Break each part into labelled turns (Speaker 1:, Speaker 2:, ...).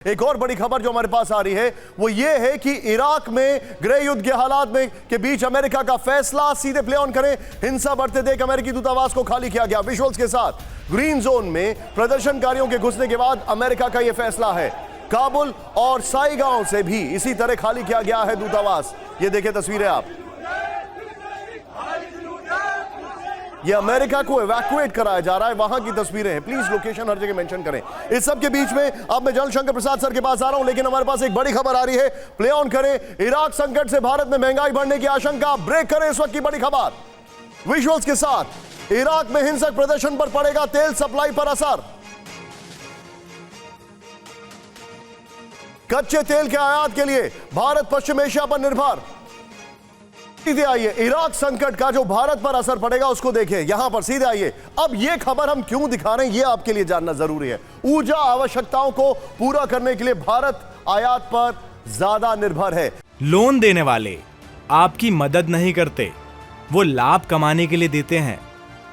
Speaker 1: एक और बड़ी खबर जो हमारे पास आ रही है वो ये है कि इराक में गृह युद्ध के हालात में के बीच अमेरिका का फैसला। सीधे प्ले ऑन करें। हिंसा बढ़ते देख अमेरिकी दूतावास को खाली किया गया। विजुअल्स के साथ ग्रीन जोन में प्रदर्शनकारियों के घुसने के बाद अमेरिका का यह फैसला है। काबुल और साइगांव से भी इसी तरह खाली किया गया है दूतावास। ये देखें तस्वीरें आप। ये अमेरिका को इवैक्यूएट कराया जा रहा है, वहां की तस्वीरें हैं। प्लीज लोकेशन हर जगह मेंशन करें। इस सब के बीच में अब मैं जनरल शंकर प्रसाद सर के पास आ रहा हूं, लेकिन हमारे पास एक बड़ी खबर आ रही है। प्ले ऑन करें। इराक संकट से भारत में महंगाई बढ़ने की आशंका। ब्रेक करें इस वक्त की बड़ी खबर विजुअल्स के साथ। इराक में हिंसक प्रदर्शन पर पड़ेगा तेल सप्लाई पर असर। कच्चे तेल के आयात के लिए भारत पश्चिम एशिया पर निर्भर। सीधे आइए, इराक संकट का जो भारत पर असर पड़ेगा उसको देखें। यहां पर सीधे आइए। अब यह खबर हम क्यों दिखा रहे हैं यह आपके लिए जानना जरूरी है। ऊर्जा आवश्यकताओं को पूरा करने के लिए भारत आयात पर ज्यादा निर्भर है।
Speaker 2: लोन देने वाले आपकी मदद नहीं करते, वो लाभ कमाने के लिए देते हैं।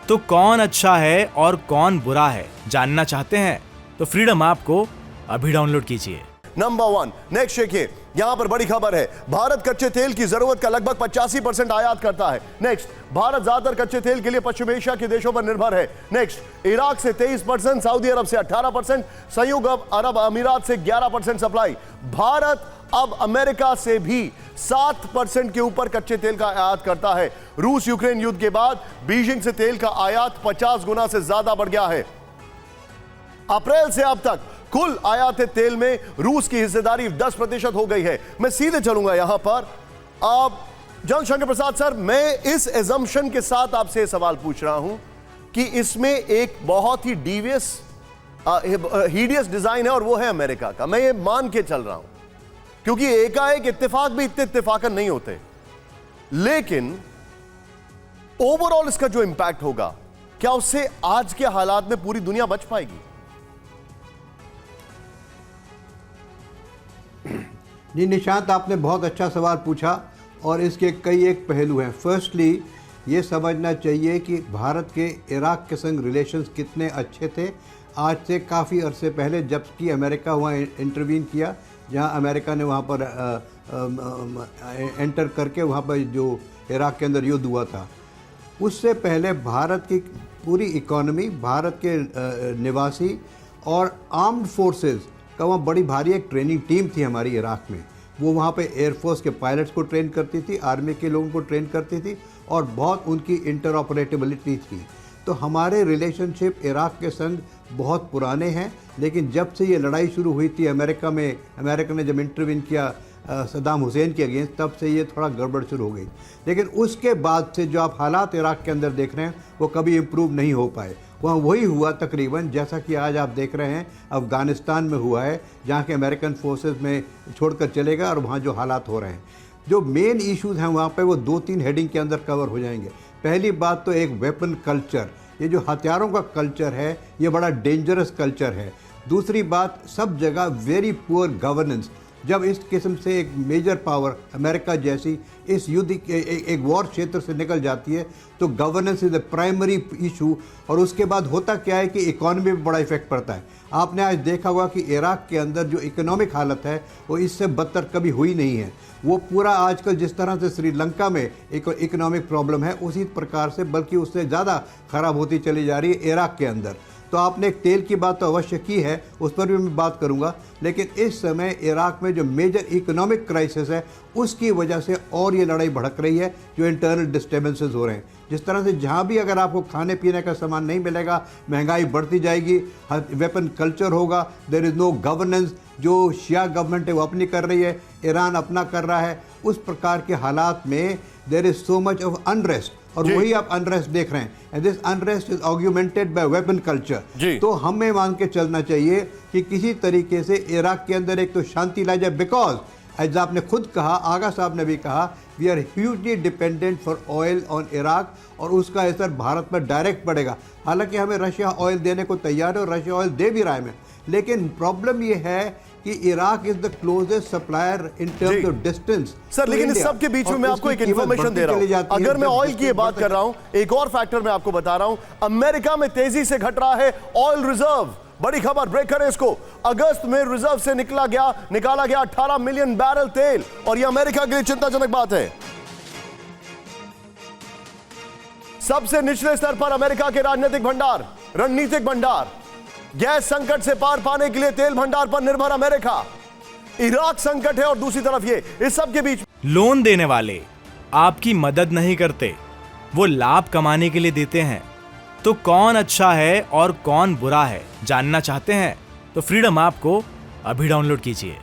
Speaker 2: तो कौन अच्छा है और कौन बुरा है जानना चाहते हैं तो फ्रीडम ऐप को अभी डाउनलोड कीजिए।
Speaker 1: नंबर 1 नेक्स्ट देखिए, यहां पर बड़ी खबर है। भारत कच्चे तेल की जरूरत का लगभग 85% आयात करता है। नेक्स्ट, भारत ज्यादातर कच्चे तेल के लिए पश्चिम एशिया के देशों पर निर्भर है। नेक्स्ट, इराक से 23%, सऊदी अरब से 18%, संयुक्त अरब अमीरात से 11% सप्लाई। भारत अब अमेरिका से भी 7% के ऊपर कच्चे तेल का आयात करता है। रूस यूक्रेन युद्ध के बाद बीजिंग से तेल का आयात 50 गुना से ज्यादा बढ़ गया है। अप्रैल से अब तक कुल आयात तेल में रूस की हिस्सेदारी 10% हो गई है। मैं सीधे चलूंगा यहां पर। अब जनरल शंकर प्रसाद सर, मैं इस एजम्पशन के साथ आपसे सवाल पूछ रहा हूं कि इसमें एक बहुत ही डीवियस हीडियस डिजाइन है और वो है अमेरिका का। मैं ये मान के चल रहा हूं क्योंकि एकाएक इत्तेफाक भी इतने इत्तेफाकन नहीं होते, लेकिन ओवरऑल इसका जो इंपैक्ट होगा, क्या उससे आज के हालात में पूरी दुनिया बच पाएगी?
Speaker 3: जी निशांत, आपने बहुत अच्छा सवाल पूछा और इसके कई एक पहलू हैं। फर्स्टली ये समझना चाहिए कि भारत के इराक के संग रिलेशंस कितने अच्छे थे आज से काफ़ी अरसे पहले, जबकि अमेरिका वहाँ इंटरवीन किया, जहाँ अमेरिका ने वहाँ पर एंटर करके वहाँ पर जो इराक के अंदर युद्ध हुआ था। उससे पहले भारत की पूरी इकोनॉमी, भारत के निवासी और आर्म्ड फोर्सेस का वहाँ बड़ी भारी एक ट्रेनिंग टीम थी हमारी इराक में। वो वहाँ पे एयरफोर्स के पायलट्स को ट्रेन करती थी, आर्मी के लोगों को ट्रेन करती थी और बहुत उनकी इंटरऑपरेटेबिलिटी थी। तो हमारे रिलेशनशिप इराक के संग बहुत पुराने हैं, लेकिन जब से ये लड़ाई शुरू हुई थी अमेरिका ने जब इंटरवीन किया सद्दाम हुसैन के अगेंस्ट, तब से ये थोड़ा गड़बड़ शुरू हो गई। लेकिन उसके बाद से जो आप हालात इराक के अंदर देख रहे हैं वो कभी इम्प्रूव नहीं हो पाए। वहाँ वही हुआ तकरीबन जैसा कि आज आप देख रहे हैं अफ़गानिस्तान में हुआ है, जहाँ के अमेरिकन फोर्सेस में छोड़कर चलेगा और वहाँ जो हालात हो रहे हैं। जो मेन इश्यूज़ हैं वहाँ पे वो 2-3 हेडिंग के अंदर कवर हो जाएंगे। पहली बात तो एक वेपन कल्चर, ये जो हथियारों का कल्चर है ये बड़ा डेंजरस कल्चर है। दूसरी बात, सब जगह वेरी पुअर गवर्नेंस। जब इस किस्म से एक मेजर पावर अमेरिका जैसी इस युद्ध एक वॉर क्षेत्र से निकल जाती है तो governance is the primary issue. और उसके बाद होता क्या है कि इकॉनमी में बड़ा इफेक्ट पड़ता है। आपने आज देखा होगा कि इराक के अंदर जो इकोनॉमिक हालत है वो इससे बदतर कभी हुई नहीं है। वो पूरा आजकल जिस तरह से श्रीलंका में एक इकोनॉमिक प्रॉब्लम है उसी प्रकार से, बल्कि उससे ज़्यादा ख़राब होती चली जा रही है इराक के अंदर। तो आपने एक तेल की बात तो अवश्य की है, उस पर भी मैं बात करूंगा, लेकिन इस समय इराक में जो मेजर इकोनॉमिक क्राइसिस है उसकी वजह से और ये लड़ाई भड़क रही है, जो इंटरनल डिस्टर्बेंसेस हो रहे हैं। जिस तरह से जहाँ भी अगर आपको खाने पीने का सामान नहीं मिलेगा, महंगाई बढ़ती जाएगी, वेपन कल्चर होगा, देयर इज़ नो गवर्नेंस। जो शिया गवर्नमेंट है वो अपनी कर रही है, ईरान अपना कर रहा है। उस प्रकार के हालात में there is so much of unrest, और वही आप अनरेस्ट देख रहे हैं। And this unrest is augmented by weapon culture. तो हमें मान के चलना चाहिए कि किसी तरीके से इराक के अंदर एक तो शांति लाई जाए, बिकॉज एज आपने खुद कहा, आगा साहब ने भी कहा, we are hugely dependent for oil on Iraq, और उसका असर भारत पर डायरेक्ट पड़ेगा। हालांकि हमें रशिया ऑयल देने को तैयार है और रशिया ऑयल दे भी रहा है हमें, लेकिन प्रॉब्लम ये है कि Iraq is the closest supplier in terms of distance.
Speaker 1: Sir, लेकिन इस सब के बीच में मैं आपको एक इंफॉर्मेशन दे रहा हूं। अगर मैं ऑयल की बात कर रहा हूं, एक और फैक्टर मैं आपको बता रहा हूं, अमेरिका में तेजी से घट रहा है ऑयल रिजर्व। बड़ी खबर, ब्रेक करें इसको। अगस्त में रिजर्व से निकाला गया 18 मिलियन बैरल तेल, और यह अमेरिका के लिए चिंताजनक बात है। सबसे निचले स्तर पर अमेरिका के रणनीतिक भंडार, गैस संकट से पार पाने के लिए तेल भंडार पर निर्भर अमेरिका। इराक संकट है और दूसरी तरफ ये, इस सब के बीच
Speaker 2: लोन देने वाले आपकी मदद नहीं करते, वो लाभ कमाने के लिए देते हैं। तो कौन अच्छा है और कौन बुरा है जानना चाहते हैं तो फ्रीडम ऐप को अभी डाउनलोड कीजिए।